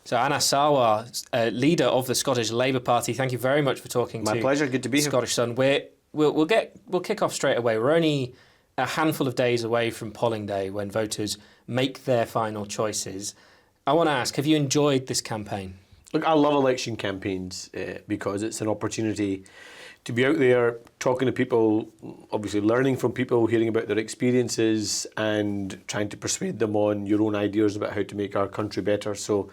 So Anna Sarwar, leader of the Scottish Labour Party, thank you very much for talking to My pleasure, good to be here. Scottish Sun. We'll kick off straight away. We're only a handful of days away from polling day when voters make their final choices. I want to ask, have you enjoyed this campaign? Look, I love election campaigns because it's an opportunity to be out there talking to people, obviously learning from people, hearing about their experiences and trying to persuade them on your own ideas about how to make our country better. So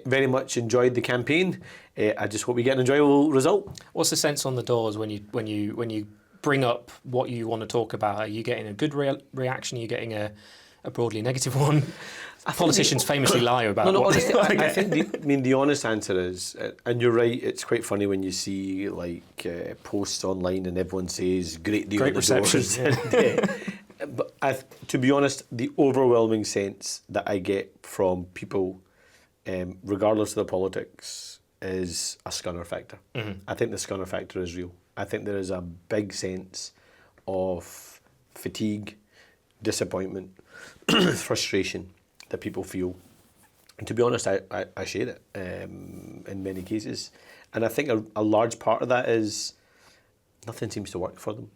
very much enjoyed the campaign. I just hope we get an enjoyable result. What's the sense on the doors when you bring up what you want to talk about? Are you getting a good reaction? Are you getting a broadly negative one? Politicians famously lie about what honestly, I think the honest answer is, and you're right, it's quite funny when you see posts online and everyone says great deal great reception. But to be honest, the overwhelming sense that I get from people, regardless of the politics, is a scunner factor. Mm-hmm. I think the scunner factor is real. I think there is a big sense of fatigue, disappointment, frustration that people feel. And to be honest, I share it in many cases. And I think a large part of that is nothing seems to work for them.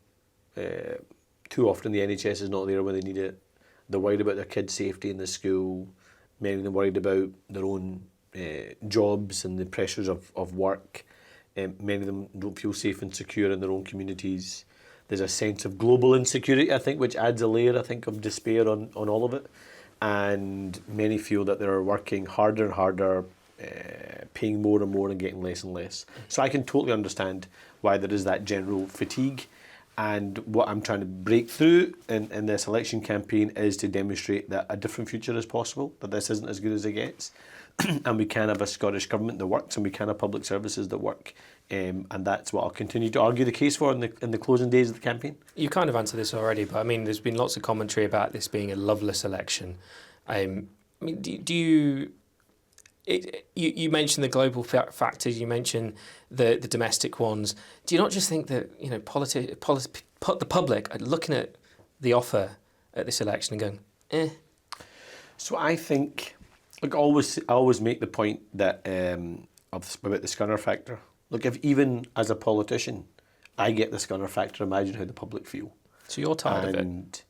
Too often the NHS is not there when they need it. They're worried about their kids' safety in the school. Many of them worried about their own jobs and the pressures of work. Many of them don't feel safe and secure in their own communities. There's a sense of global insecurity, I think, which adds a layer, I think, of despair on all of it. And many feel that they're working harder and harder, paying more and more and getting less and less. So I can totally understand why there is that general fatigue. And what I'm trying to break through in this election campaign is to demonstrate that a different future is possible, that this isn't as good as it gets. And we can have a Scottish government that works, and we can have public services that work. And that's what I'll continue to argue the case for in the closing days of the campaign. You kind of answered this already, but I mean, there's been lots of commentary about this being a loveless election. I mean, do you... You mentioned the global factors, you mentioned the domestic ones. Do you not just think that the public are looking at the offer at this election and going, eh? So I think, look, I always make the point that about the scunner factor. Look, if even as a politician, I get the scunner factor, imagine how the public feel. So you're tired of it?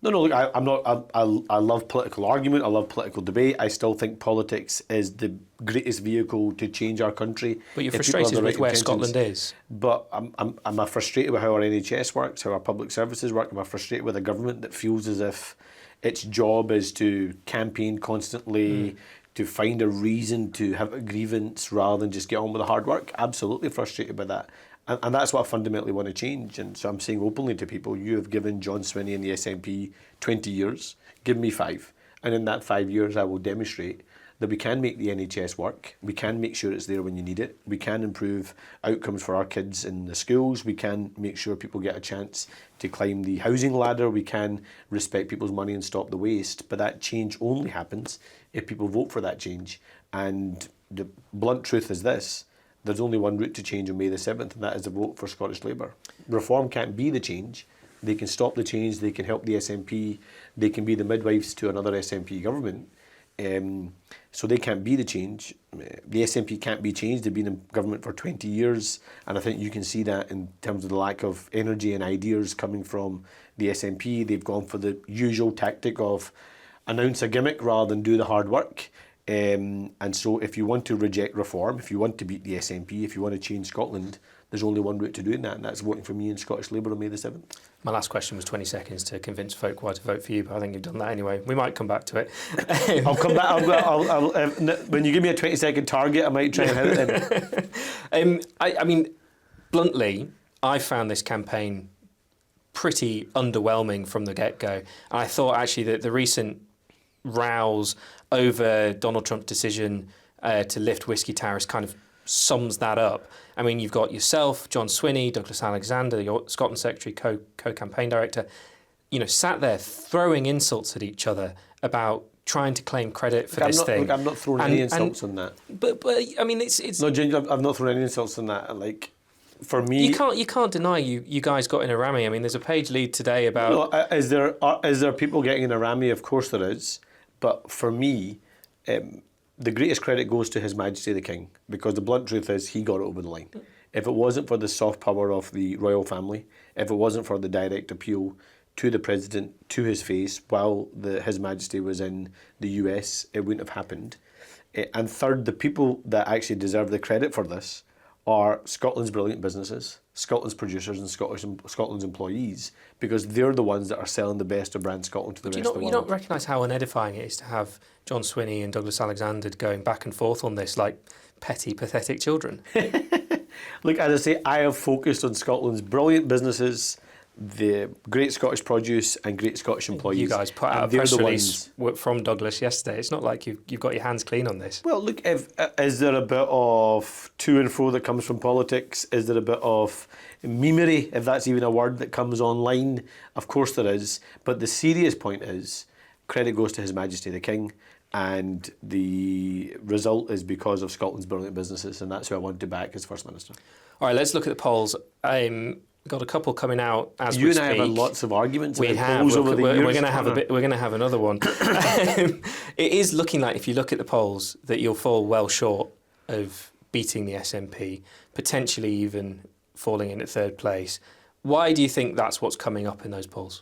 No, look, I'm not. I love political argument. I love political debate. I still think politics is the greatest vehicle to change our country. But you're frustrated with where Scotland is. But I'm frustrated with how our NHS works, how our public services work. I'm frustrated with a government that feels as if its job is to campaign constantly, to find a reason to have a grievance rather than just get on with the hard work. Absolutely frustrated by that. And that's what I fundamentally want to change. And so I'm saying openly to people, you have given John Swinney and the SNP 20 years, give me 5. And in that 5 years, I will demonstrate that we can make the NHS work. We can make sure it's there when you need it. We can improve outcomes for our kids in the schools. We can make sure people get a chance to climb the housing ladder. We can respect people's money and stop the waste. But that change only happens if people vote for that change. And the blunt truth is this. There's only one route to change on May the 7th, and that is a vote for Scottish Labour. Reform can't be the change. They can stop the change, they can help the SNP, they can be the midwives to another SNP government. So they can't be the change. The SNP can't be changed. They've been in government for 20 years, and I think you can see that in terms of the lack of energy and ideas coming from the SNP. They've gone for the usual tactic of announce a gimmick rather than do the hard work. And so if you want to reject reform, if you want to beat the SNP, if you want to change Scotland, there's only one route to doing that, and that's voting for me in Scottish Labour on May the 7th. My last question was 20 seconds to convince folk why to vote for you, but I think you've done that anyway. We might come back to it. I'll come back. I'll, when you give me a 20-second target, I might try and hit it in. I mean, bluntly, I found this campaign pretty underwhelming from the get-go. And I thought actually that the recent rows over Donald Trump's decision to lift whiskey tariffs kind of sums that up. I mean, you've got yourself, John Swinney, Douglas Alexander, your Scotland Secretary, co-campaign director, sat there throwing insults at each other about trying to claim credit for this thing. Look, I'm not throwing any insults on that. But I mean, it's no, genuinely, I've not thrown any insults on that. Like, for me, you can't deny you guys got in a rammy. I mean, there's a page lead today about. No, is there people getting in a rammy? Of course there is. But for me, the greatest credit goes to His Majesty the King, because the blunt truth is he got it over the line. If it wasn't for the soft power of the royal family, if it wasn't for the direct appeal to the president, to his face, while His Majesty was in the US, it wouldn't have happened. And third, the people that actually deserve the credit for this are Scotland's brilliant businesses, Scotland's producers and Scotland's employees, because they're the ones that are selling the best of brand Scotland to the rest of the world. You don't recognise how unedifying it is to have John Swinney and Douglas Alexander going back and forth on this like petty, pathetic children? Look, as I say, I have focused on Scotland's brilliant businesses, the great Scottish produce and great Scottish employees. You guys put out a press release from Douglas yesterday. It's not like you've got your hands clean on this. Well, look, is there a bit of to and fro that comes from politics? Is there a bit of memery, if that's even a word, that comes online? Of course there is. But the serious point is, credit goes to His Majesty the King, and the result is because of Scotland's brilliant businesses, and that's who I want to back as First Minister. All right, let's look at the polls. Got a couple coming out as we speak. You and I have had lots of arguments. We have. We're going to have We're going to have another one. It is looking like, if you look at the polls, that you'll fall well short of beating the SNP, potentially even falling in at third place. Why do you think that's what's coming up in those polls?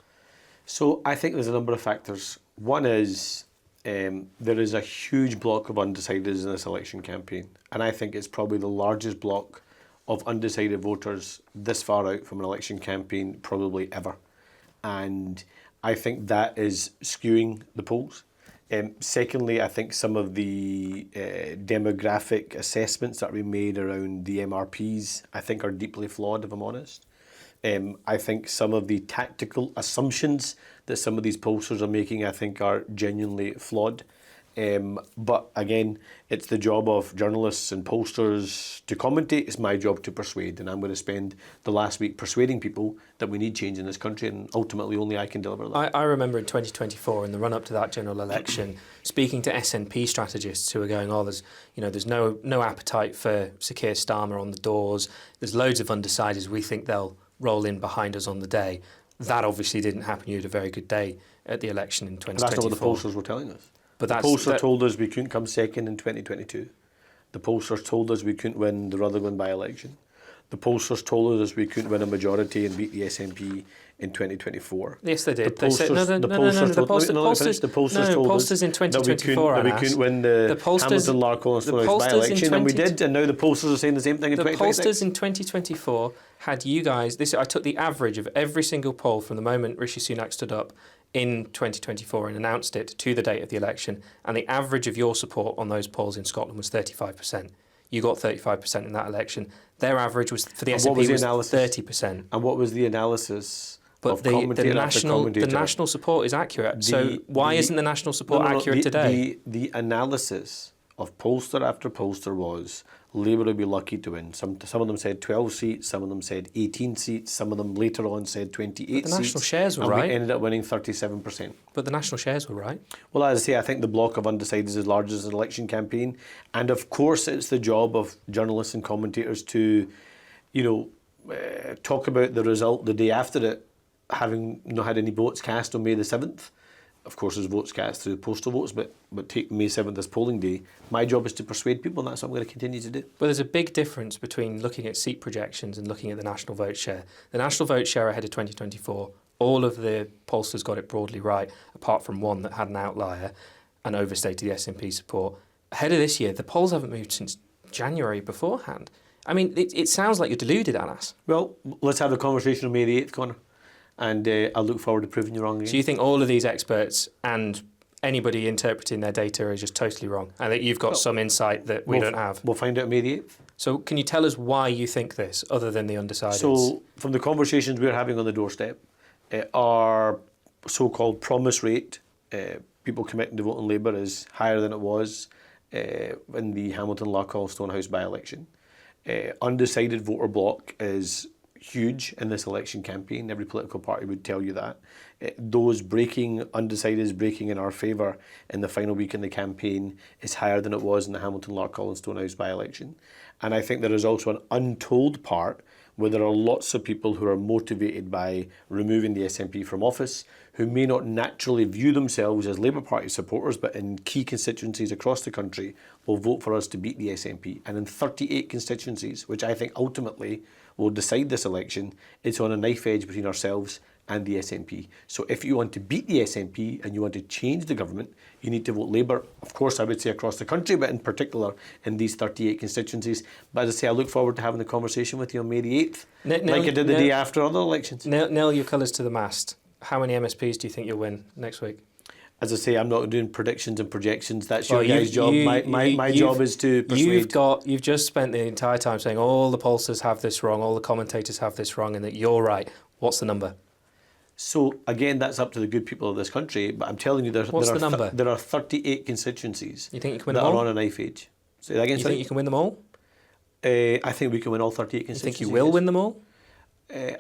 So I think there's a number of factors. One is there is a huge block of undecideds in this election campaign, and I think it's probably the largest block of undecided voters this far out from an election campaign probably ever. And I think that is skewing the polls. Secondly, I think some of the demographic assessments that we made around the MRPs, I think are deeply flawed, if I'm honest. I think some of the tactical assumptions that some of these pollsters are making, I think, are genuinely flawed. But again, it's the job of journalists and pollsters to commentate. It's my job to persuade, and I'm going to spend the last week persuading people that we need change in this country, and ultimately only I can deliver that. I remember in 2024, in the run-up to that general election, speaking to SNP strategists who were going, there's no appetite for Sir Keir Starmer on the doors. There's loads of undecideds. We think they'll roll in behind us on the day. That obviously didn't happen. You had a very good day at the election in 2024. That's not what the pollsters were telling us. But the pollster told us we couldn't come second in 2022. The pollsters told us we couldn't win the Rutherglen by-election. The pollsters told us we couldn't win a majority and beat the SNP in 2024. Yes, they did. The pollsters in 2024 that we couldn't win the Hamilton, Larkhall and Stonehouse by-election, and we did, and now the pollsters are saying the same thing in 2026. The pollsters in 2024 had you guys, I took the average of every single poll from the moment Rishi Sunak stood up in 2024 and announced it to the date of the election, and the average of your support on those polls in Scotland was 35%. You got 35% in that election. Their average was for the SNP was 30%. And what was the analysis? But the national support is accurate. So why isn't the national support accurate today? The analysis of pollster after pollster was Labour would be lucky to win. Some of them said 12 seats, some of them said 18 seats, some of them later on said 28 seats. The national shares were right. And we ended up winning 37%. But the national shares were right. Well, as I say, I think the block of undecideds is as large as an election campaign. And of course, it's the job of journalists and commentators to, talk about the result the day after it, having not had any votes cast on May the 7th. Of course, there's votes cast through postal votes, but take May 7th as polling day. My job is to persuade people, and that's what I'm going to continue to do. But there's a big difference between looking at seat projections and looking at the national vote share. The national vote share ahead of 2024, all of the pollsters got it broadly right, apart from one that had an outlier and overstated the SNP support. Ahead of this year, the polls haven't moved since January beforehand. I mean, it sounds like you're deluded, Anas. Well, let's have the conversation on May the 8th, Conor. And I look forward to proving you wrong again. So you think all of these experts and anybody interpreting their data are just totally wrong, and that you've got some insight that we don't have? We'll find out May the 8th. So can you tell us why you think this, other than the undecideds? So from the conversations we're having on the doorstep, our so-called promise rate, people committing to vote in Labour, is higher than it was in the Hamilton, Larkhall, Stonehouse by-election. Undecided voter block is huge in this election campaign. Every political party would tell you that. Those undecideds breaking in our favour in the final week in the campaign is higher than it was in the Hamilton Lark Collins Stonehouse by-election. And I think there is also an untold part where there are lots of people who are motivated by removing the SNP from office, who may not naturally view themselves as Labour Party supporters, but in key constituencies across the country will vote for us to beat the SNP. And in 38 constituencies, which I think ultimately will decide this election, it's on a knife edge between ourselves and the SNP. So if you want to beat the SNP and you want to change the government, you need to vote Labour. Of course, I would say across the country, but in particular in these 38 constituencies. But as I say, I look forward to having the conversation with you on May the 8th, like I did the day after other elections. Nail your colours to the mast. How many MSPs do you think you'll win next week? As I say, I'm not doing predictions and projections. That's your guys' job. My job is to persuade. You've just spent the entire time saying all the pollsters have this wrong, all the commentators have this wrong, and that you're right. What's the number? So again, that's up to the good people of this country. But I'm telling you, there are 38 constituencies you think you can win that them all? are on a knife edge. Say that again. You think you can win them all? I think we can win all 38 constituencies. You think you will win them all?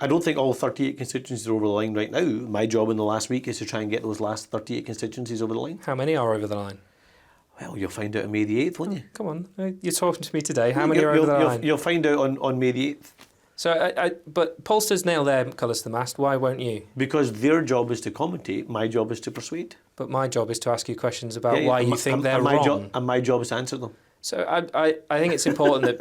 I don't think all 38 constituencies are over the line right now. My job in the last week is to try and get those last 38 constituencies over the line. How many are over the line? Well, you'll find out on May the 8th, won't you? Come on, you're talking to me today. How many are over the line? You'll find out on May the 8th. So, but pollsters nail their colours to the mast. Why won't you? Because their job is to commentate. My job is to persuade. But my job is to ask you questions about why you think they're wrong. And my job is to answer them. So I think it's important that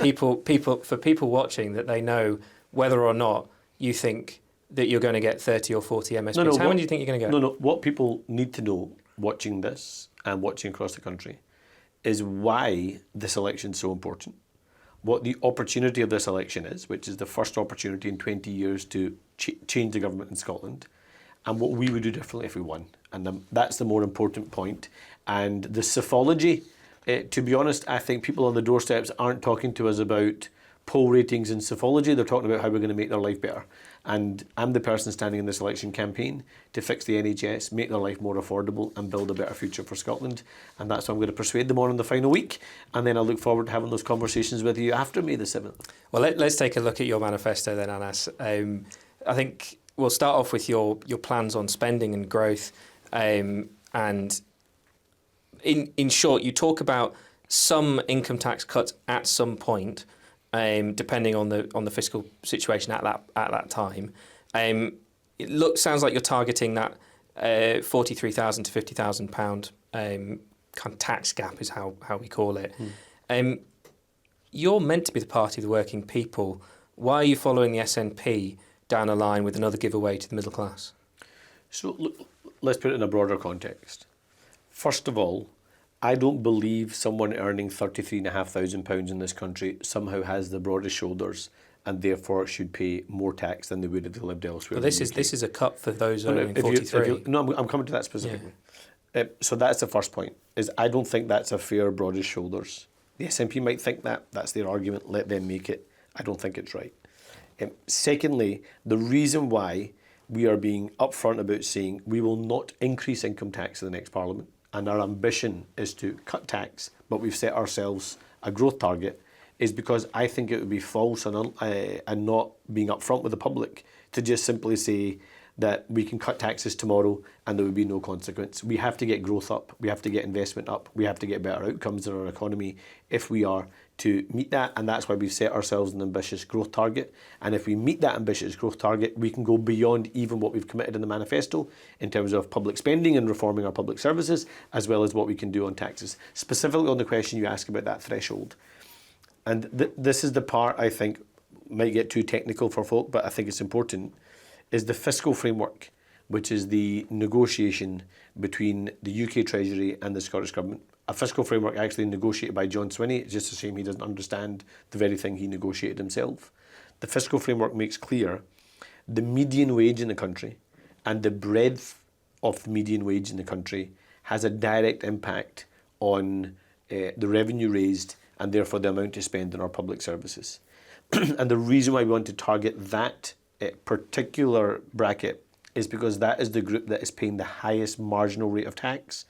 people watching, that they know whether or not you think that you're going to get 30 or 40 MSPs. How many do you think you're going to get? No. What people need to know, watching this and watching across the country, is why this election is so important. What the opportunity of this election is, which is the first opportunity in 20 years to change the government in Scotland, and what we would do differently if we won. And that's the more important point. And the psephology, to be honest, I think people on the doorsteps aren't talking to us about poll ratings and psephology. They're talking about how we're going to make their life better. And I'm the person standing in this election campaign to fix the NHS, make their life more affordable and build a better future for Scotland. And that's what I'm going to persuade them on in the final week. And then I look forward to having those conversations with you after May the 7th. Well, let's take a look at your manifesto then, Anas. I think we'll start off with your plans on spending and growth. And in short, you talk about some income tax cuts at some point, depending on the fiscal situation at that time. It sounds like you're targeting that £43,000 to £50,000 kind of tax gap is how we call it. You're meant to be the party of the working people. Why are you following the SNP down a line with another giveaway to the middle class? So look, let's put it in a broader context. First of all, I don't believe someone earning £33,500 in this country somehow has the broadest shoulders and therefore should pay more tax than they would if they lived elsewhere. But this is a cut for those earning 43. I'm coming to that specifically. Yeah. So that's the first point, is I don't think that's a fair broadest shoulders. The SNP might think that's their argument, let them make it. I don't think it's right. Secondly, the reason why we are being upfront about saying we will not increase income tax in the next Parliament, and our ambition is to cut tax, but we've set ourselves a growth target, is because I think it would be false and not being upfront with the public to just simply say that we can cut taxes tomorrow and there would be no consequence. We have to get growth up, we have to get investment up, we have to get better outcomes in our economy if we are to meet that, and that's why we've set ourselves an ambitious growth target. And if we meet that ambitious growth target, we can go beyond even what we've committed in the manifesto in terms of public spending and reforming our public services, as well as what we can do on taxes. Specifically on the question you ask about that threshold. And this is the part I think might get too technical for folk, but I think it's important, is the fiscal framework, which is the negotiation between the UK Treasury and the Scottish Government. A fiscal framework actually negotiated by John Swinney. It's just a shame he doesn't understand the very thing he negotiated himself. The fiscal framework makes clear the median wage in the country and the breadth of the median wage in the country has a direct impact on the revenue raised and therefore the amount to spend on our public services. And the reason why we want to target that particular bracket is because that is the group that is paying the highest marginal rate of tax,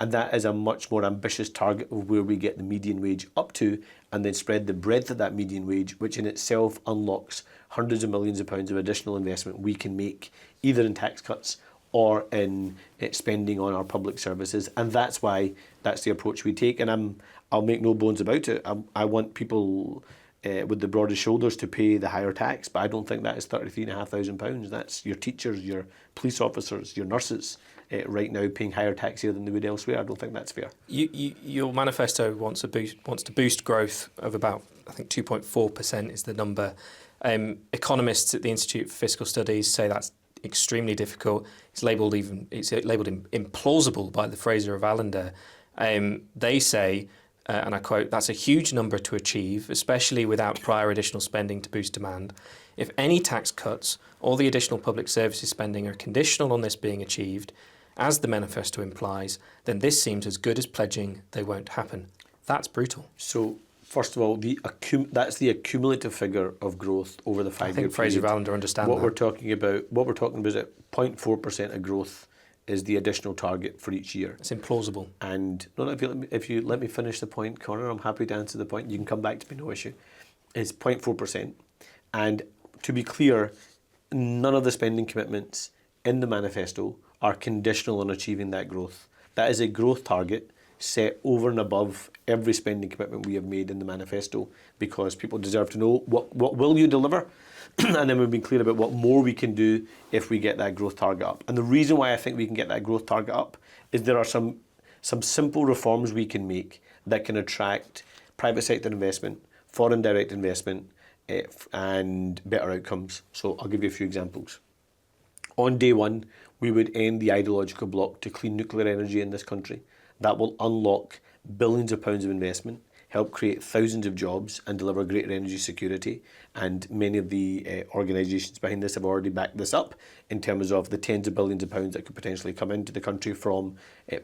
And that is a much more ambitious target of where we get the median wage up to, and then spread the breadth of that median wage, which in itself unlocks hundreds of millions of pounds of additional investment we can make, either in tax cuts or in spending on our public services. And that's why that's the approach we take. And I'll make no bones about it. I want people with the broadest shoulders to pay the higher tax, but I don't think that is £33,500. That's your teachers, your police officers, your nurses right now paying higher tax here than they would elsewhere. I don't think that's fair. Your manifesto wants to boost growth of about, I think, 2.4% is the number. Economists at the Institute for Fiscal Studies say that's extremely difficult. It's labelled implausible by the Fraser of Allender. They say, and I quote, "That's a huge number to achieve, especially without prior additional spending to boost demand. If any tax cuts or the additional public services spending are conditional on this being achieved, as the manifesto implies, then this seems as good as pledging they won't happen." That's brutal. So, first of all, that's the accumulative figure of growth over the 5-year period. I think Fraser of Allender understand that. What we're talking about is that 0.4% of growth is the additional target for each year. It's implausible. And no, if you let me finish the point, Connor, I'm happy to answer the point. You can come back to me, no issue. It's 0.4%. And to be clear, none of the spending commitments in the manifesto are conditional on achieving that growth. That is a growth target set over and above every spending commitment we have made in the manifesto, because people deserve to know what will you deliver, and then we've been clear about what more we can do if we get that growth target up. And the reason why I think we can get that growth target up is there are some simple reforms we can make that can attract private sector investment, foreign direct investment, and better outcomes. So I'll give you a few examples. On day one, we would end the ideological block to clean nuclear energy in this country. That will unlock billions of pounds of investment, help create thousands of jobs and deliver greater energy security. And many of the organisations behind this have already backed this up in terms of the tens of billions of pounds that could potentially come into the country from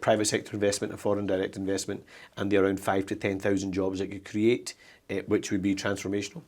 private sector investment and foreign direct investment, and the around 5,000 to 10,000 jobs it could create, which would be transformational.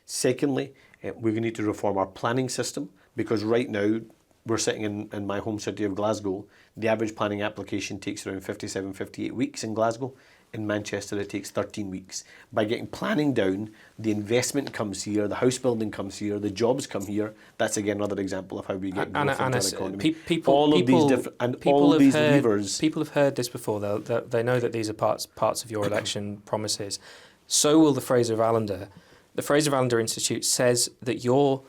Secondly, we need to reform our planning system, because right now we're sitting in my home city of Glasgow. The average planning application takes around 57, 58 weeks in Glasgow. In Manchester, it takes 13 weeks. By getting planning down, the investment comes here, the house building comes here, the jobs come here. That's again another example of how we get growth into our economy. All of these levers. People have heard this before. They know that these are parts of your election promises. So will the Fraser of Allender. The Fraser of Allender Institute says that your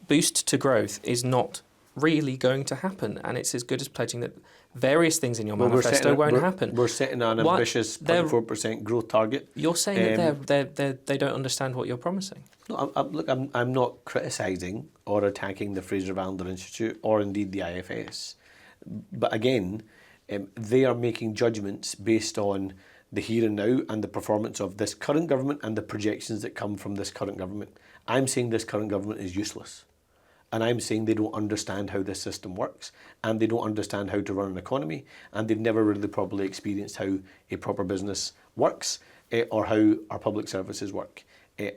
boost to growth is not really going to happen, and it's as good as pledging that various things in your manifesto won't happen. We're setting an ambitious 0.4% growth target. You're saying that they don't understand what you're promising. No, I'm not criticising or attacking the Fraser of Allender Institute or indeed the IFS. But again, they are making judgments based on the here and now and the performance of this current government and the projections that come from this current government. I'm saying this current government is useless. And I'm saying they don't understand how this system works, and they don't understand how to run an economy, and they've never really properly experienced how a proper business works or how our public services work.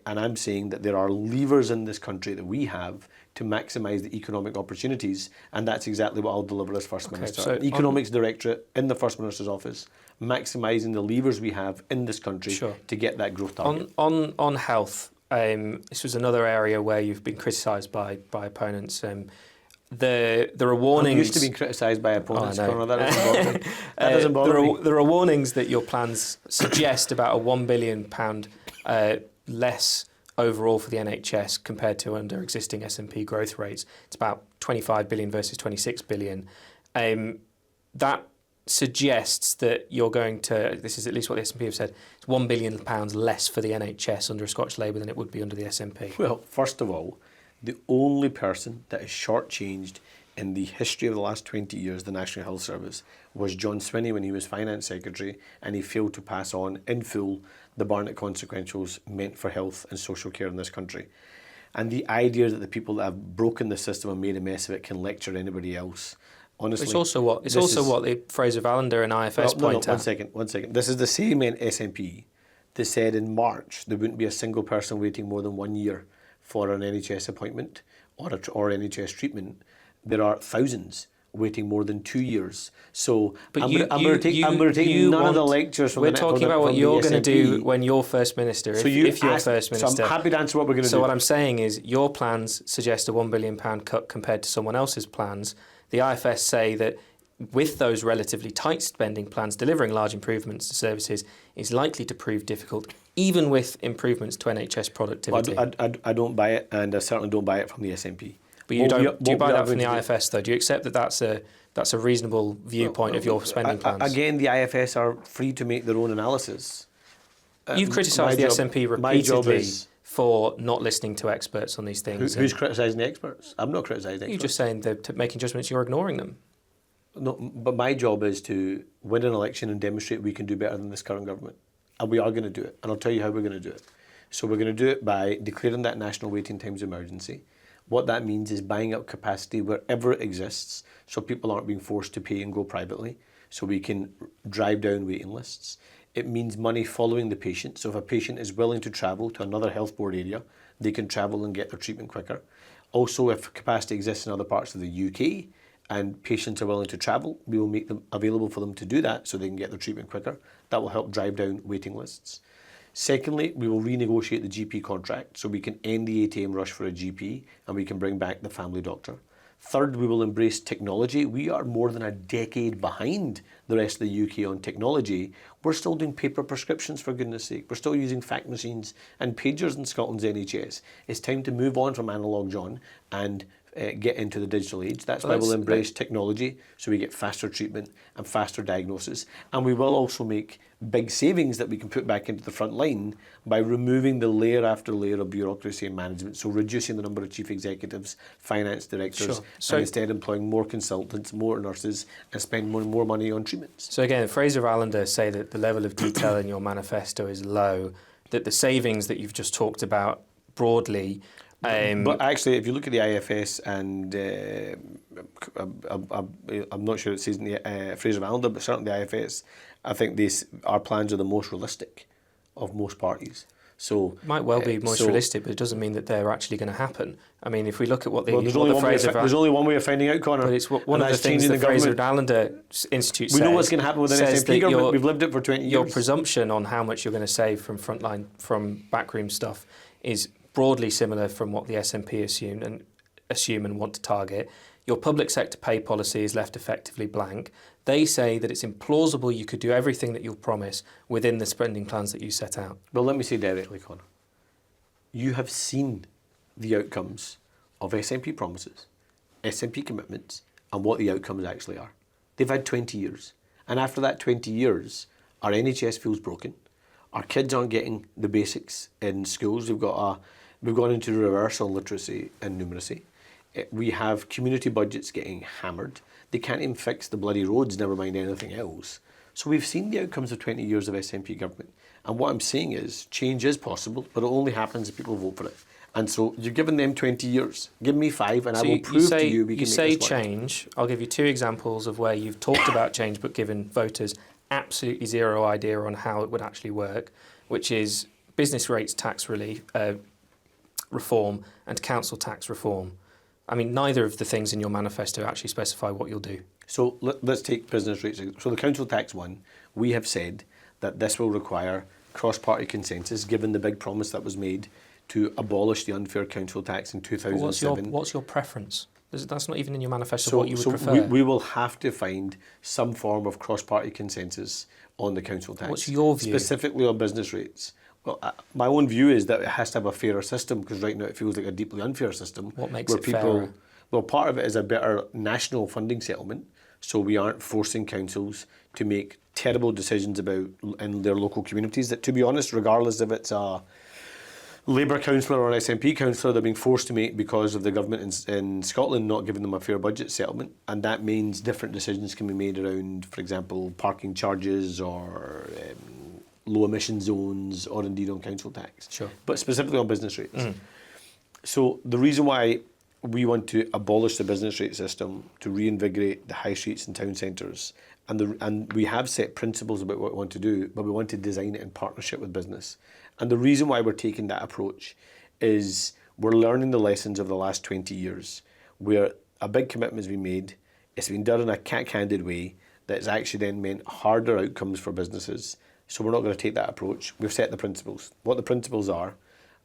And I'm saying that there are levers in this country that we have to maximise the economic opportunities, and that's exactly what I'll deliver as First Minister. So Economics Directorate in the First Minister's office, maximising the levers we have in this country to get that growth target. On health, this was another area where you've been criticised by opponents. There are warnings. I'm used to being criticised by opponents. That doesn't bother me. There are warnings that your plans suggest about a £1 billion less overall for the NHS compared to under existing SNP growth rates. It's about 25 billion versus 26 billion. That suggests that you're going to, this is at least what the SNP have said, it's £1 billion less for the NHS under a Scottish Labour than it would be under the SNP. Well, first of all, the only person that is shortchanged in the history of the last 20 years, the National Health Service, was John Swinney when he was Finance Secretary, and he failed to pass on in full the Barnett consequentials meant for health and social care in this country. And the idea that the people that have broken the system and made a mess of it can lecture anybody else, honestly, it's also what the Fraser of Allender and IFS point out. One second. This is the same SNP that said in March there wouldn't be a single person waiting more than 1 year for an NHS appointment or NHS treatment. There are thousands waiting more than 2 years. So But I'm you- going to you- take you none of the want- lectures from We're the talking from the- about what from the you're going to SNP. do when you're First Minister, So if you're asked- First Minister. So I'm happy to answer what we're going to do. So what I'm saying is your plans suggest a £1 billion cut compared to someone else's plans. The IFS say that with those relatively tight spending plans, delivering large improvements to services is likely to prove difficult, even with improvements to NHS productivity. Well, I don't buy it, and I certainly don't buy it from the SNP. But you don't. Do you buy that from the IFS? IFS though? Do you accept that that's a reasonable viewpoint of your spending plans? Again, the IFS are free to make their own analysis. You've criticised the SNP my job repeatedly is- for not listening to experts on these things. Who's criticising the experts? I'm not criticising experts. You're just saying they're making judgments, you're ignoring them. No, but my job is to win an election and demonstrate we can do better than this current government. And we are going to do it. And I'll tell you how we're going to do it. So we're going to do it by declaring that national waiting times emergency. What that means is buying up capacity wherever it exists so people aren't being forced to pay and go privately, so we can drive down waiting lists. It means money following the patient. So if a patient is willing to travel to another health board area, they can travel and get their treatment quicker. Also, if capacity exists in other parts of the UK and patients are willing to travel, we will make them available for them to do that so they can get their treatment quicker. That will help drive down waiting lists. Secondly, we will renegotiate the GP contract so we can end the ATM rush for a GP and we can bring back the family doctor. Third, we will embrace technology. We are more than a decade behind the rest of the UK on technology. We're still doing paper prescriptions, for goodness sake. We're still using fax machines and pagers in Scotland's NHS. It's time to move on from analogue, John, and get into the digital age. That's why we'll embrace technology so we get faster treatment and faster diagnosis. And we will also make big savings that we can put back into the front line by removing the layer after layer of bureaucracy and management. So reducing the number of chief executives, finance directors, So and instead employing more consultants, more nurses, and spend more money on treatments. So again, Fraser Allender say that the level of detail in your manifesto is low, that the savings that you've just talked about broadly. But actually, if you look at the IFS, and I'm not sure it says in the Fraser Allender, but certainly the IFS, I think our plans are the most realistic of most parties. So Might well be most realistic, but it doesn't mean that they're actually going to happen. I mean, if we look at what the, there's what the there's only one way of finding out, Conor. But it's one of the things the Fraser Allender Institute says. We know what's going to happen with an SNP government. We've lived it for 20 years. Your presumption on how much you're going to save from frontline, from backroom stuff, is broadly similar from what the SNP assume and want to target. Your public sector pay policy is left effectively blank. They say that it's implausible you could do everything that you'll promise within the spending plans that you set out. Well, let me say directly, Conor. You have seen the outcomes of SNP promises, SNP commitments, and what the outcomes actually are. They've had 20 years. And after that 20 years, our NHS feels broken. Our kids aren't getting the basics in schools. We've gone into reversal in literacy and numeracy. We have community budgets getting hammered. They can't even fix the bloody roads, never mind anything else. So we've seen the outcomes of 20 years of SNP government. And what I'm saying is change is possible, but it only happens if people vote for it. And so you're giving them 20 years. Give me 5 and I will prove to you we can make this work. You say change. I'll give you 2 examples of where you've talked about change but given voters absolutely zero idea on how it would actually work, which is business rates tax relief, reform and council tax reform. I mean, neither of the things in your manifesto actually specify what you'll do. So let's take business rates. So the council tax one, we have said that this will require cross-party consensus, given the big promise that was made to abolish the unfair council tax in 2007. What's your preference? That's not even in your manifesto what you would prefer. We will have to find some form of cross-party consensus on the council tax. What's your view? Specifically on business rates. Well, my own view is that it has to have a fairer system, because right now it feels like a deeply unfair system. What makes it fairer? Well, part of it is a better national funding settlement, so we aren't forcing councils to make terrible decisions about in their local communities that, to be honest, regardless if it's a Labour councillor or an SNP councillor, they're being forced to make because of the government in Scotland not giving them a fair budget settlement. And that means different decisions can be made around, for example, parking charges or low emission zones, or indeed on council tax. Sure. But specifically on business rates. So the reason why we want to abolish the business rate system, to reinvigorate the high streets and town centres, and we have set principles about what we want to do, but we want to design it in partnership with business. And the reason why we're taking that approach is we're learning the lessons of the last 20 years, where a big commitment has been made, It's been done in a cat-handed way that's actually then meant harder outcomes for businesses. So we're not going to take that approach. We've set the principles. What the principles are: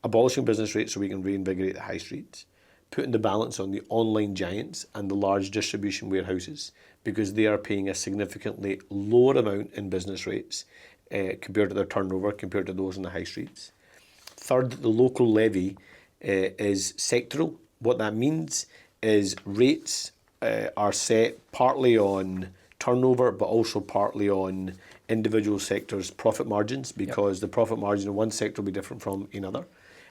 abolishing business rates so we can reinvigorate the high streets, putting the balance on the online giants and the large distribution warehouses, because they are paying a significantly lower amount in business rates compared to their turnover, compared to those in the high streets. Third, the local levy is sectoral. What that means is rates are set partly on turnover, but also partly on individual sectors' profit margins, because the profit margin in one sector will be different from another.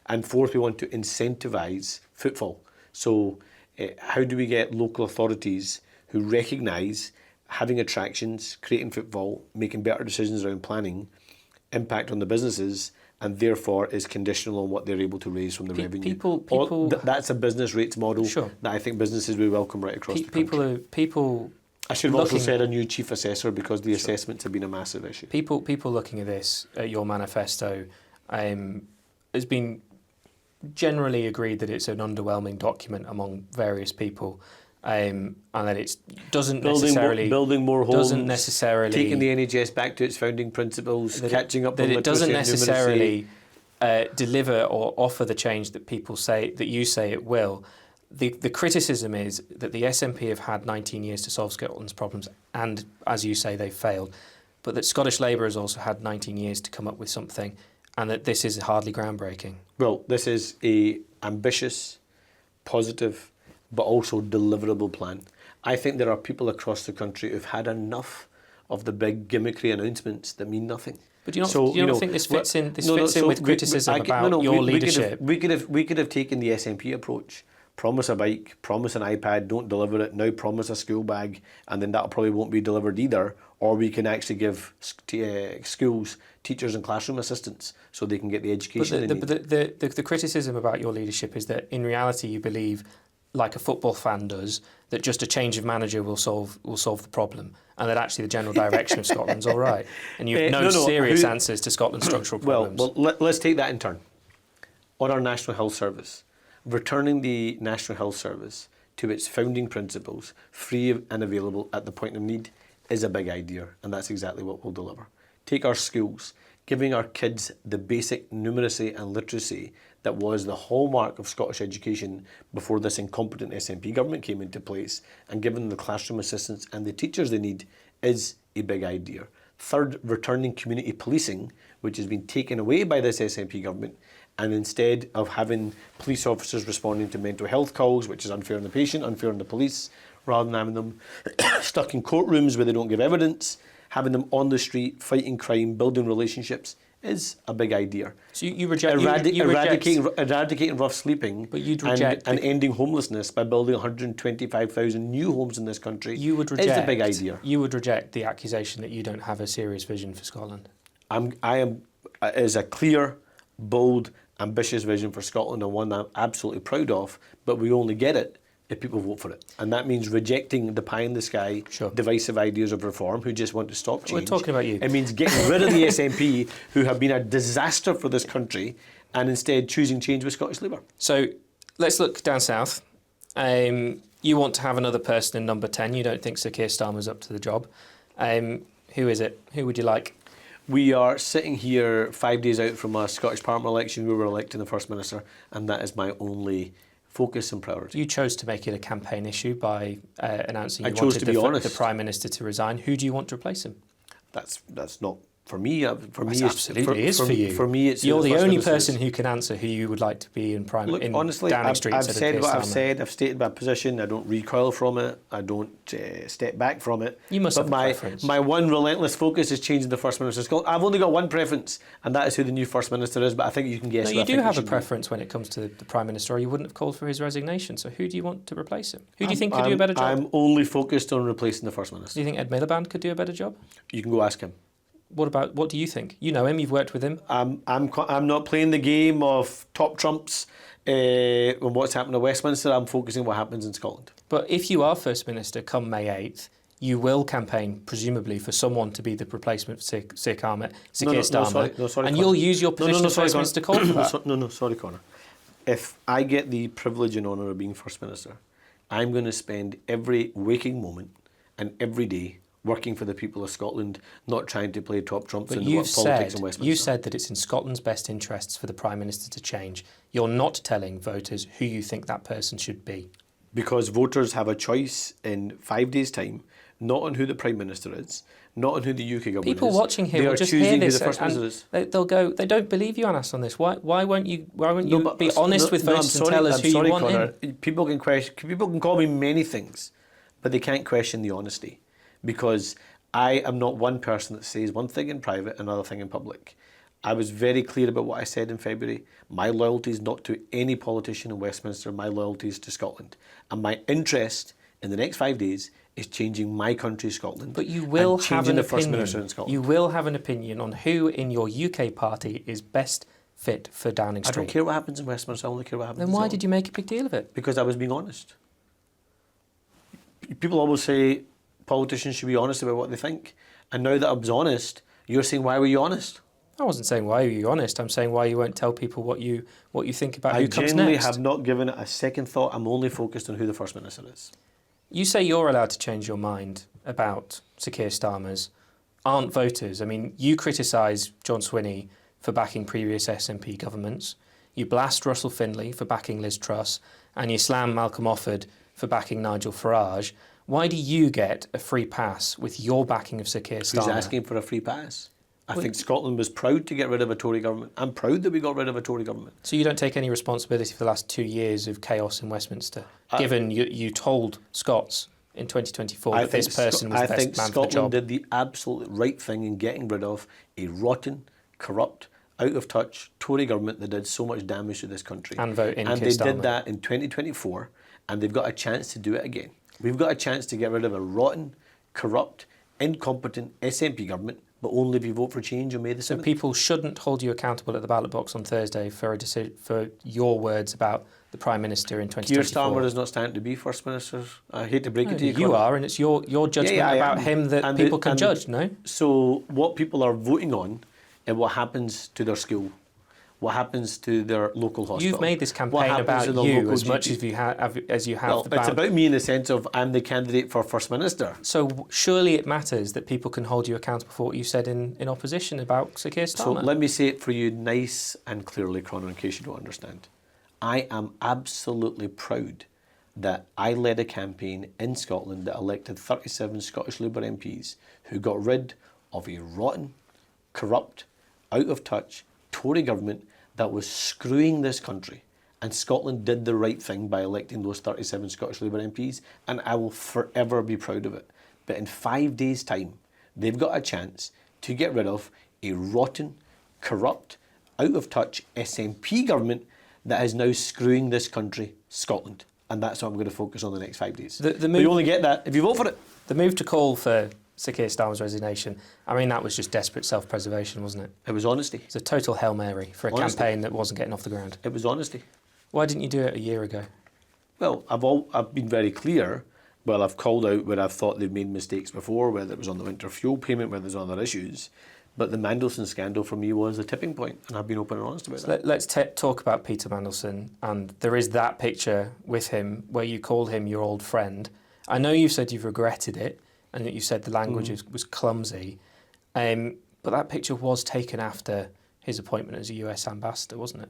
And fourth, we want to incentivise footfall. So how do we get local authorities who recognise having attractions, creating footfall, making better decisions around planning, impact on the businesses, and therefore is conditional on what they're able to raise from the revenue. That's a business rates model that I think businesses will welcome right across the country. I should have also said a new chief assessor, because the assessments have been a massive issue. People looking at this, at your manifesto, has been generally agreed that it's an underwhelming document among various people, and that it doesn't necessarily building more homes, doesn't necessarily taking the NHS back to its founding principles, catching up on that it doesn't necessarily numeracy. Deliver or offer the change that people say that you say it will. The criticism is that the SNP have had 19 years to solve Scotland's problems, and as you say, they've failed. But that Scottish Labour has also had 19 years to come up with something, and that this is hardly groundbreaking. Well, this is a ambitious, positive, but also deliverable plan. I think there are people across the country who've had enough of the big gimmickry announcements that mean nothing. But do you not think this fits in? This fits in with criticism about your leadership. We could have taken the SNP approach. Promise a bike, promise an iPad, don't deliver it. Now promise a school bag, and then that probably won't be delivered either. Or we can actually give schools teachers and classroom assistants so they can get the education they need. But the criticism about your leadership is that in reality you believe, like a football fan does, that just a change of manager will solve the problem, and that actually the general direction of Scotland's all right, and you have serious answers to Scotland's structural problems. Well, let's take that in turn. On our National Health Service, returning the National Health Service to its founding principles, free and available at the point of need, is a big idea, and that's exactly what we'll deliver. Take our schools, giving our kids the basic numeracy and literacy that was the hallmark of Scottish education before this incompetent SNP government came into place, and giving them the classroom assistants and the teachers they need, is a big idea. Third, returning community policing, which has been taken away by this SNP government, and instead of having police officers responding to mental health calls, which is unfair on the patient, unfair on the police, rather than having them stuck in courtrooms where they don't give evidence, having them on the street fighting crime, building relationships, is a big idea. So you reject eradicating rough sleeping, but you'd reject and ending homelessness by building 125,000 new homes in this country. You would reject, is a big idea. You would reject the accusation that you don't have a serious vision for Scotland. It is a clear, bold, ambitious vision for Scotland, and one that I'm absolutely proud of, but we only get it if people vote for it. And that means rejecting the pie in the sky, divisive ideas of reform who just want to stop change. We're talking about you. It means getting rid of the SNP, who have been a disaster for this country, and instead choosing change with Scottish Labour. So let's look down south. You want to have another person in number 10. You don't think Sir Keir Starmer's up to the job. Who is it? Who would you like? We are sitting here 5 days out from a Scottish Parliament election where we're electing the First Minister, and that is my only focus and priority. You chose to make it a campaign issue by announcing you wanted the Prime Minister to resign. Who do you want to replace him? That's not for me. For me, you. For me, it's you're the only person who can answer who you would like to be in Prime. Look, honestly, I've said what I've said. I've stated my position. I don't recoil from it. I don't step back from it. You must have a preference. My one relentless focus is changing the First Minister of Scotland. I've only got one preference, and that is who the new First Minister is. But I think you can guess. No, you do have a preference when it comes to the Prime Minister, or you wouldn't have called for his resignation. So who do you want to replace him? Who do you think could do a better job? I'm only focused on replacing the First Minister. Do you think Ed Miliband could do a better job? You can go ask him. What do you think? You know him, you've worked with him. I'm not playing the game of top trumps on what's happened in Westminster. I'm focusing on what happens in Scotland. But if you are First Minister come May 8th, you will campaign, presumably, for someone to be the replacement for Sir Keir Starmer. Sorry, and you'll use your position as First Minister to call for that. Sorry, Connor. If I get the privilege and honour of being First Minister, I'm going to spend every waking moment and every day working for the people of Scotland, not trying to play top trumps in the politics in Westminster. You said that it's in Scotland's best interests for the Prime Minister to change. You're not telling voters who you think that person should be. Because voters have a choice in 5 days' time, not on who the Prime Minister is, not on who the UK government People is. watching here they will are just choosing hear this who the First Minister is. they'll go, they don't believe you, Anas, on this. Why won't you be honest with voters I'm and tell us who you want Conor. in? People can call me many things, but they can't question the honesty, because I am not one person that says one thing in private, another thing in public. I was very clear about what I said in February. My loyalty is not to any politician in Westminster. My loyalty is to Scotland. And my interest in the next 5 days is changing my country, Scotland. But you will have an the First opinion. Minister in Scotland. You will have an opinion on who in your UK party is best fit for Downing I Street. don't care what happens in Westminster. I only care what happens Then in why Scotland. did you make a big deal of it? Because I was being honest. People always say politicians should be honest about what they think. And now that I was honest, you're saying, why were you honest? I wasn't saying why were you honest. I'm saying why you won't tell people what you think about I who comes genuinely next. have not given it a second thought. I'm only focused on who the First Minister is. You say you're allowed to change your mind about Sir Keir Starmer's. Aren't voters? I mean, you criticise John Swinney for backing previous SNP governments. You blast Russell Finlay for backing Liz Truss, and you slam Malcolm Offord for backing Nigel Farage. Why do you get a free pass with your backing of Sir Keir Starmer? Who's asking for a free pass? I think Scotland was proud to get rid of a Tory government. I'm proud that we got rid of a Tory government. So you don't take any responsibility for the last 2 years of chaos in Westminster, given you told Scots in 2024 that this person was the best man for the job? I think Scotland did the absolute right thing in getting rid of a rotten, corrupt, out-of-touch Tory government that did so much damage to this country. And vote in And Keir they Starmer. did that in 2024, and they've got a chance to do it again. We've got a chance to get rid of a rotten, corrupt, incompetent SNP government, but only if you vote for change on May the 7th. So people shouldn't hold you accountable at the ballot box on Thursday for a for your words about the Prime Minister in 2024. Keir Starmer is not standing to be First Minister. I hate to break it to you, You Conor. are, and it's your judgment Yeah, I about am. him that And people can judge, no? So what people are voting on is what happens to their school, what happens to their local hospital. You've made this what campaign happens about to the you local as much GP. as you have Well, about... it's about me in the sense of I'm the candidate for First Minister. So surely it matters that people can hold you accountable for what you said in opposition about Sir Keir So Starmer. let me say it for you nice and clearly, Conor, in case you don't understand. I am absolutely proud that I led a campaign in Scotland that elected 37 Scottish Labour MPs who got rid of a rotten, corrupt, out-of-touch Tory government that was screwing this country. And Scotland did the right thing by electing those 37 Scottish Labour MPs, and I will forever be proud of it. But in 5 days' time, they've got a chance to get rid of a rotten, corrupt, out-of-touch SNP government that is now screwing this country, Scotland. And that's what I'm going to focus on the next 5 days. But you only get that if you vote for it. The move to call for Sir Keir Starmer's resignation, I mean, that was just desperate self-preservation, wasn't it? It was honesty. It's a total Hail Mary for a campaign that wasn't getting off the ground. It was honesty. Why didn't you do it a year ago? Well, I've been very clear. Well, I've called out where I've thought they've made mistakes before, whether it was on the winter fuel payment, whether there's other issues. But the Mandelson scandal for me was the tipping point, and I've been open and honest about that. Let's talk about Peter Mandelson, and there is that picture with him where you called him your old friend. I know you've said you've regretted it, and that you said the language was clumsy, but that picture was taken after his appointment as a US ambassador, wasn't it?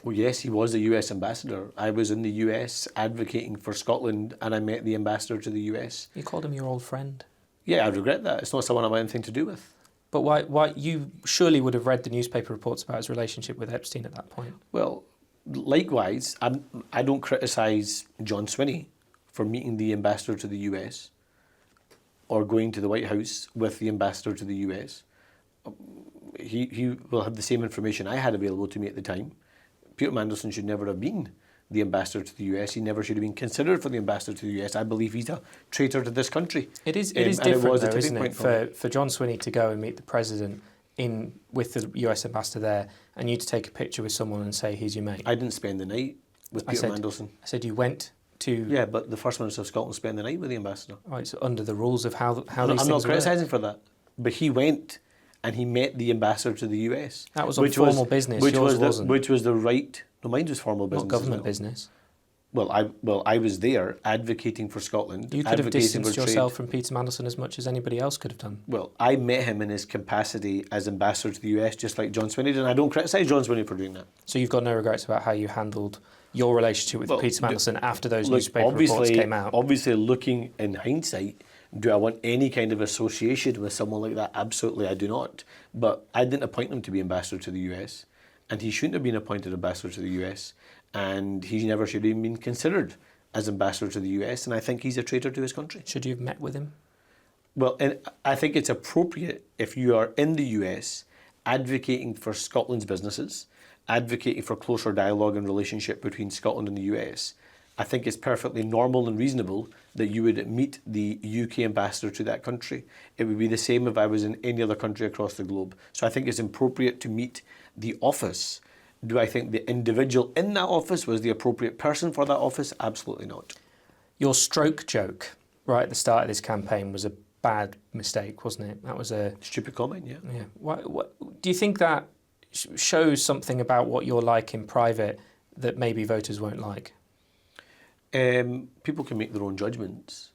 Well, yes, he was a US ambassador. I was in the US advocating for Scotland, and I met the ambassador to the US. You called him your old friend. Yeah, I regret that. It's not someone I have anything to do with. But why you surely would have read the newspaper reports about his relationship with Epstein at that point. Well, likewise, I don't criticise John Swinney for meeting the ambassador to the US or going to the White House with the ambassador to the US. He will have the same information I had available to me at the time. Peter Mandelson should never have been the ambassador to the US. He never should have been considered for the ambassador to the US. I believe he's a traitor to this country. It is different, though, isn't it, for for John Swinney to go and meet the president with the US ambassador there, and you to take a picture with someone and say he's your mate. I didn't spend the night with Peter Mandelson. I said you went to... Yeah, but the First Minister of Scotland spent the night with the ambassador. Right, so under the rules of how these things I'm not work. criticising for that, but he went and he met the ambassador to the US. That was on formal business. Yours wasn't. Which was the right. No, mine was formal business. Not government business. I was there advocating for Scotland. You could have advocating distanced for yourself trade. from Peter Mandelson as much as anybody else could have done. Well, I met him in his capacity as ambassador to the US, just like John Swinney did, and I don't criticise John Swinney for doing that. So you've got no regrets about how you handled your relationship with Peter Mandelson after those newspaper reports came out? Obviously, looking in hindsight, do I want any kind of association with someone like that? Absolutely, I do not. But I didn't appoint him to be ambassador to the US, and he shouldn't have been appointed ambassador to the US, and he never should have even been considered as ambassador to the US, and I think he's a traitor to his country. Should you have met with him? Well, and I think it's appropriate if you are in the US advocating for Scotland's businesses, advocating for closer dialogue and relationship between Scotland and the US. I think it's perfectly normal and reasonable that you would meet the UK ambassador to that country. It would be the same if I was in any other country across the globe. So I think it's appropriate to meet the office. Do I think the individual in that office was the appropriate person for that office? Absolutely not. Your stroke joke right at the start of this campaign was a bad mistake, wasn't it? That was a stupid comment, yeah. Yeah. What do you think that shows something about what you're like in private that maybe voters won't like? People can make their own judgments.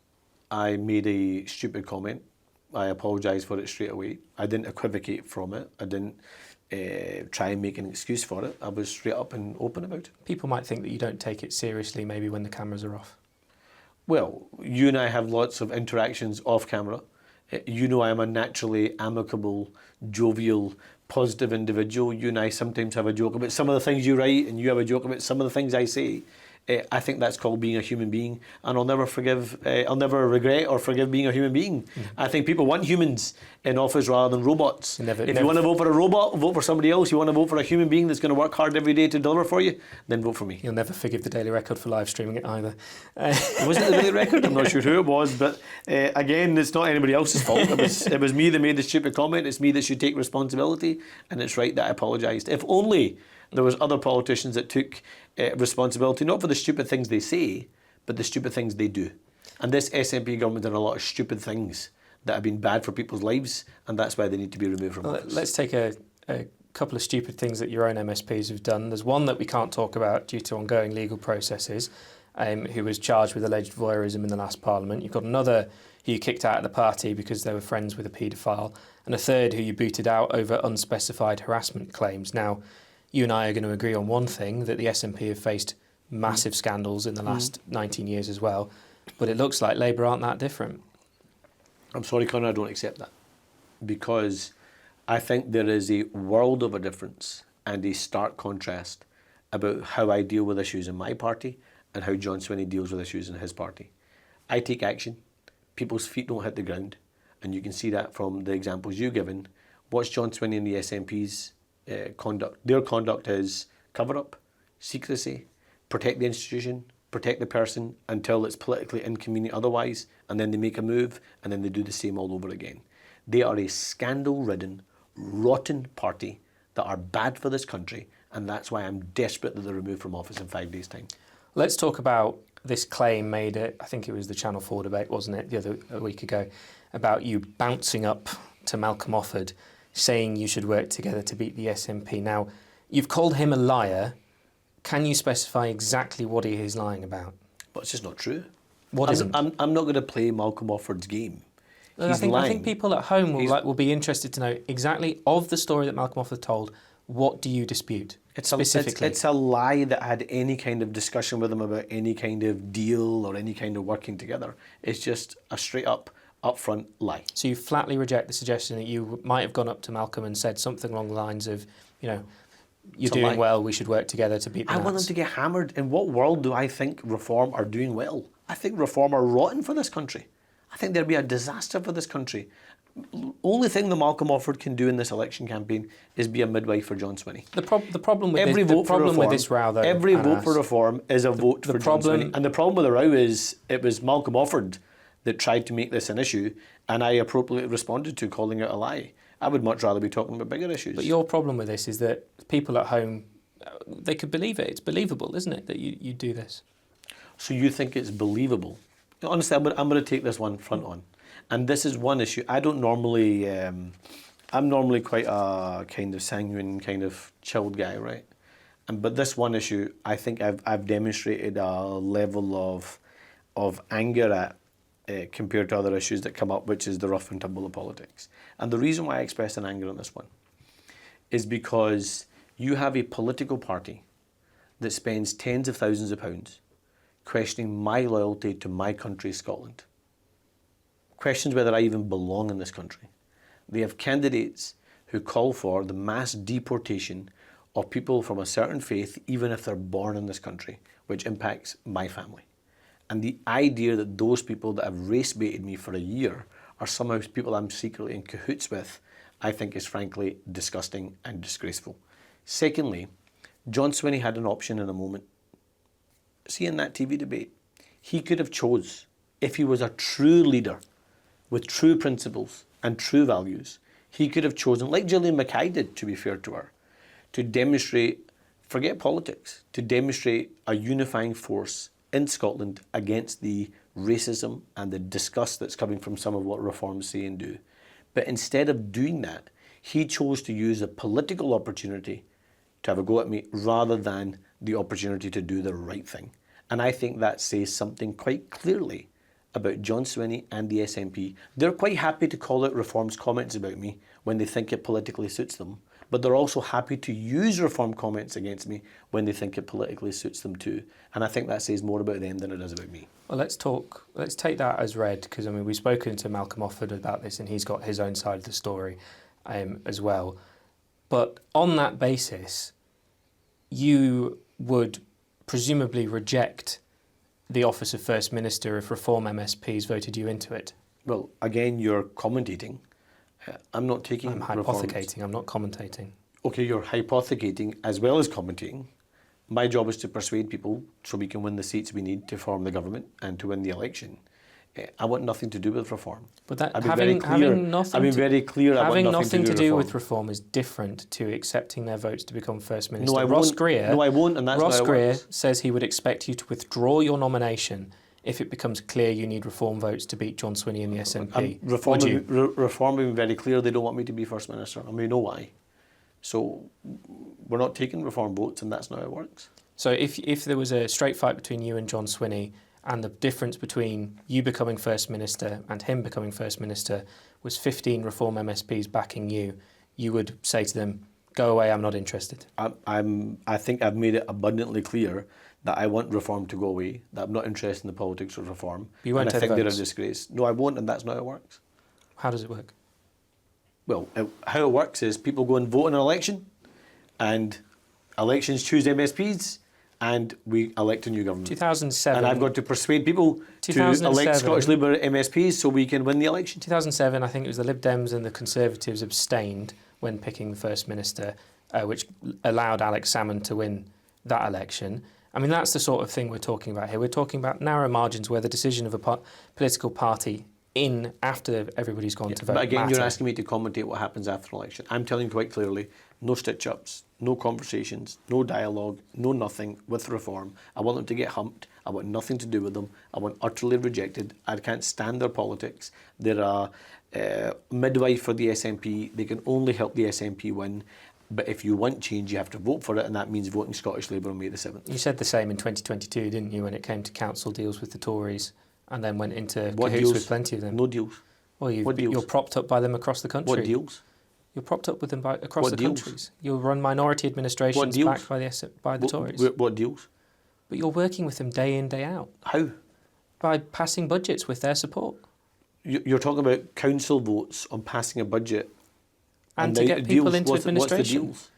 I made a stupid comment. I apologised for it straight away. I didn't equivocate from it. I didn't try and make an excuse for it. I was straight up and open about it. People might think that you don't take it seriously maybe when the cameras are off. Well, you and I have lots of interactions off camera. You know I am a naturally amicable, jovial, positive individual. You and I sometimes have a joke about some of the things you write, and you have a joke about some of the things I say. I think that's called being a human being, and I'll never regret or forgive being a human being. I think people want humans in office rather than robots. You want to vote for a robot, vote for somebody else. You want to vote for a human being that's going to work hard every day to deliver for you, then vote for me. You'll never forgive the Daily Record for live streaming it either. Was it the Daily Record? I'm not sure who it was, but again, it's not anybody else's fault. It was me that made the stupid comment. It's me that should take responsibility, and it's right that I apologised. If only there was other politicians that took responsibility, not for the stupid things they say, but the stupid things they do. And this SNP government done a lot of stupid things that have been bad for people's lives, and that's why they need to be removed from office. Let's take a couple of stupid things that your own MSPs have done. There's one that we can't talk about due to ongoing legal processes, who was charged with alleged voyeurism in the last Parliament. You've got another who you kicked out of the party because they were friends with a paedophile, and a third who you booted out over unspecified harassment claims. Now, you and I are going to agree on one thing, that the SNP have faced massive scandals in the last 19 years as well, but it looks like Labour aren't that different. I'm sorry, Conor, I don't accept that, because I think there is a world of a difference and a stark contrast about how I deal with issues in my party and how John Swinney deals with issues in his party. I take action. People's feet don't hit the ground, and you can see that from the examples you've given. Watch John Swinney and the SNP's conduct. Their conduct is cover up, secrecy, protect the institution, protect the person until it's politically inconvenient otherwise, and then they make a move, and then they do the same all over again. They are a scandal-ridden, rotten party that are bad for this country, and that's why I'm desperate that they're removed from office in 5 days' time. Let's talk about this claim made at, I think it was the Channel 4 debate, wasn't it, a week ago, about you bouncing up to Malcolm Offord, saying you should work together to beat the SNP. Now, you've called him a liar. Can you specify exactly what he is lying about? But it's just not true. What isn't? I'm not going to play Malcolm Offord's game. I think people at home will be interested to know exactly of the story that Malcolm Offord told. What do you dispute specifically? It's a lie that I had any kind of discussion with him about any kind of deal or any kind of working together. It's just a straight up, upfront lie. So you flatly reject the suggestion that you might have gone up to Malcolm and said something along the lines of, you're doing well, we should work together to beat the Nats. I want them to get hammered. In what world do I think Reform are doing well? I think Reform are rotten for this country. I think there'd be a disaster for this country. Only thing that Malcolm Offord can do in this election campaign is be a midwife for John Swinney. The problem with this row, though, every vote for Reform is a vote for John Swinney. And the problem with the row is it was Malcolm Offord that tried to make this an issue, and I appropriately responded to calling it a lie. I would much rather be talking about bigger issues. But your problem with this is that people at home, they could believe it. It's believable, isn't it, that you do this? So you think it's believable? Honestly, I'm going to take this one front on. And this is one issue. I don't normally, I'm normally quite a kind of sanguine, kind of chilled guy, right? But this one issue, I think I've demonstrated a level of anger at compared to other issues that come up, which is the rough and tumble of politics. And the reason why I expressed an anger on this one is because you have a political party that spends tens of thousands of pounds questioning my loyalty to my country, Scotland. Questions whether I even belong in this country. They have candidates who call for the mass deportation of people from a certain faith, even if they're born in this country, which impacts my family. And the idea that those people that have race baited me for a year are somehow people I'm secretly in cahoots with, I think is frankly disgusting and disgraceful. Secondly, John Swinney had an option in a moment. See, in that TV debate, he could have chose, if he was a true leader with true principles and true values, he could have chosen, like Gillian Mackay did, to be fair to her, to demonstrate, forget politics, to demonstrate a unifying force in Scotland against the racism and the disgust that's coming from some of what reforms say and do. But instead of doing that, he chose to use a political opportunity to have a go at me rather than the opportunity to do the right thing. And I think that says something quite clearly about John Swinney and the SNP. They're quite happy to call out reform's comments about me when they think it politically suits them, but they're also happy to use reform comments against me when they think it politically suits them too. And I think that says more about them than it does about me. Well, let's take that as read, because I mean, we've spoken to Malcolm Offord about this and he's got his own side of the story as well. But on that basis, you would presumably reject the office of First Minister if Reform MSPs voted you into it. Well, again, you're commentating. I'm not taking I'm hypothecating, I'm not commentating. Okay, you're hypothecating as well as commentating. My job is to persuade people so we can win the seats we need to form the government and to win the election. I want nothing to do with reform. But that, having nothing to do with reform is different to accepting their votes to become First Minister. No, I won't, and that's Ross how it Greer works. says he would expect you to withdraw your nomination if it becomes clear you need reform votes to beat John Swinney and the SNP. Reform being very clear, they don't want me to be First Minister, and we know why. So we're not taking reform votes, and that's not how it works. So if there was a straight fight between you and John Swinney, and the difference between you becoming First Minister and him becoming First Minister was 15 Reform MSPs backing you, you would say to them, go away, I'm not interested. I think I've made it abundantly clear that I want reform to go away, that I'm not interested in the politics of reform. You won't and I think they're a votes. disgrace. No, I won't, and that's not how it works. How does it work? Well, how it works is people go and vote in an election, and elections choose MSPs, and we elect a new government. 2007. And I've got to persuade people to elect Scottish Labour MSPs so we can win the election. 2007, I think it was the Lib Dems and the Conservatives abstained when picking the First Minister, which allowed Alex Salmond to win that election. I mean, that's the sort of thing we're talking about here. We're talking about narrow margins where the decision of a political party after everybody's gone to vote But again, matter. you're asking me to commentate what happens after an election. I'm telling you quite clearly, no stitch-ups, no conversations, no dialogue, no nothing with reform. I want them to get humped. I want nothing to do with them. I want utterly rejected. I can't stand their politics. They're a midwife for the SNP. They can only help the SNP win. But if you want change, you have to vote for it, and that means voting Scottish Labour on May the 7th. You said the same in 2022, didn't you, when it came to council deals with the Tories, and then went into cahoots with plenty of them? No deals. Well, you're propped up by them across the country. What deals? You're propped up with them across the countries. You'll run minority administrations backed by the Tories. What deals? But you're working with them day in, day out. How? By passing budgets with their support. You're talking about council votes on passing a budget. And to get people into administration. What's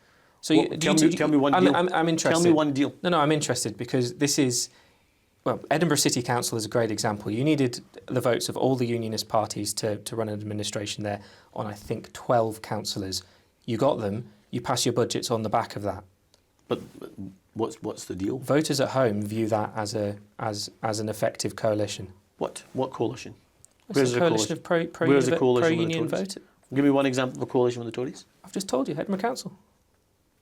the deals? So tell me one deal. I'm interested. Tell me one deal. No, I'm interested because this is... Well, Edinburgh City Council is a great example. You needed the votes of all the unionist parties to run an administration there on, I think, 12 councillors. You got them. You pass your budgets on the back of that. But what's the deal? Voters at home view that as an effective coalition. What coalition? Where's a coalition of pro-union voters? Give me one example of a coalition with the Tories. I've just told you, Edinburgh Council.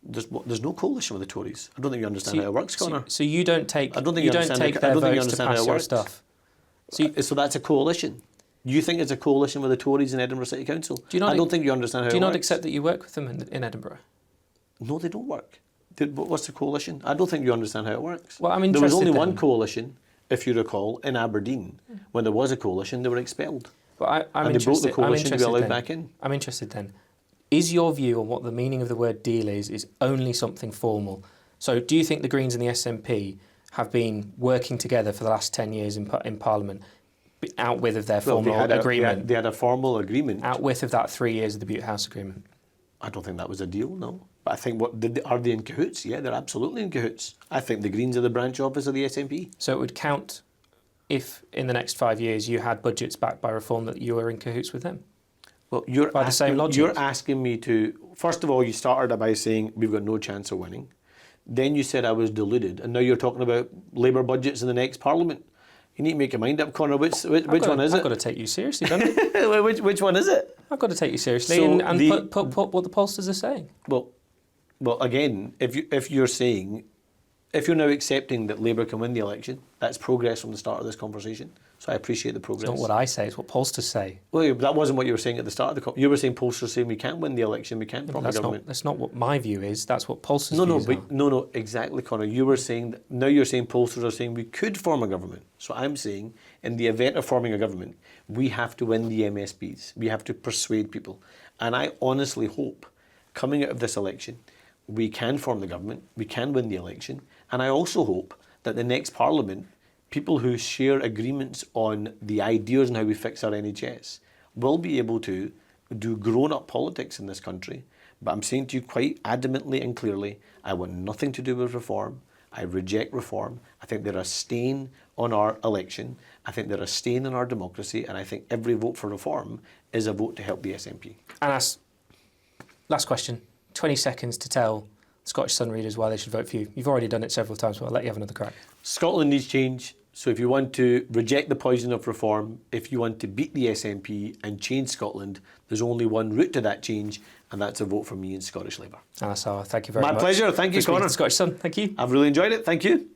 There's no coalition with the Tories. I don't think you understand how it works, Connor. So you don't take their votes to pass your stuff. So that's a coalition. You think it's a coalition with the Tories in Edinburgh City Council? I don't think you understand how it works. Do you not accept that you work with them in Edinburgh? No, they don't work. What's the coalition? I don't think you understand how it works. Well, I'm there was interested only then. one coalition, if you recall, in Aberdeen. When there was a coalition, they were expelled. But I'm and they broke the interested. coalition to be allowed back in. I'm interested then. Is your view on what the meaning of the word deal is only something formal? So do you think the Greens and the SNP have been working together for the last 10 years in Parliament, outwith of their formal agreement? They had a formal agreement. Outwith of that 3 years of the Butte House agreement? I don't think that was a deal, no. But I think, are they in cahoots? Yeah, they're absolutely in cahoots. I think the Greens are the branch office of the SNP. So it would count if in the next 5 years you had budgets backed by reform that you were in cahoots with them? Well, you're by the same logic. You're asking me to... First of all, you started by saying we've got no chance of winning. Then you said I was deluded. And now you're talking about Labour budgets in the next Parliament. You need to make your mind up, Conor. Which one is it? I've got to take you seriously, don't I? which one is it? I've got to take you seriously So and put what the pollsters are saying. Well, again, if you're now accepting that Labour can win the election, that's progress from the start of this conversation. So I appreciate the progress. It's not what I say, it's what pollsters say. Well, that wasn't what you were saying at the start of the you were saying pollsters saying we can't win the election, we can't form the government. That's not what my view is, that's what pollsters are. No, exactly, Conor. You were saying that, now you're saying pollsters are saying we could form a government. So I'm saying in the event of forming a government, we have to win the MSPs. We have to persuade people. And I honestly hope, coming out of this election, we can form the government, we can win the election, and I also hope that the next Parliament, people who share agreements on the ideas on how we fix our NHS will be able to do grown-up politics in this country. But I'm saying to you quite adamantly and clearly, I want nothing to do with reform. I reject reform. I think they're a stain on our election. I think they're a stain on our democracy. And I think every vote for reform is a vote to help the SNP. And last question, 20 seconds to tell Scottish Sun readers why they should vote for you. You've already done it several times, but I'll let you have another crack. Scotland needs change. So if you want to reject the poison of reform, if you want to beat the SNP and change Scotland, there's only one route to that change, and that's a vote for me in Scottish Labour. Anna Sarwar, thank you very much. My pleasure. Thank you, Conor. Scottish Sun, thank you. I've really enjoyed it. Thank you.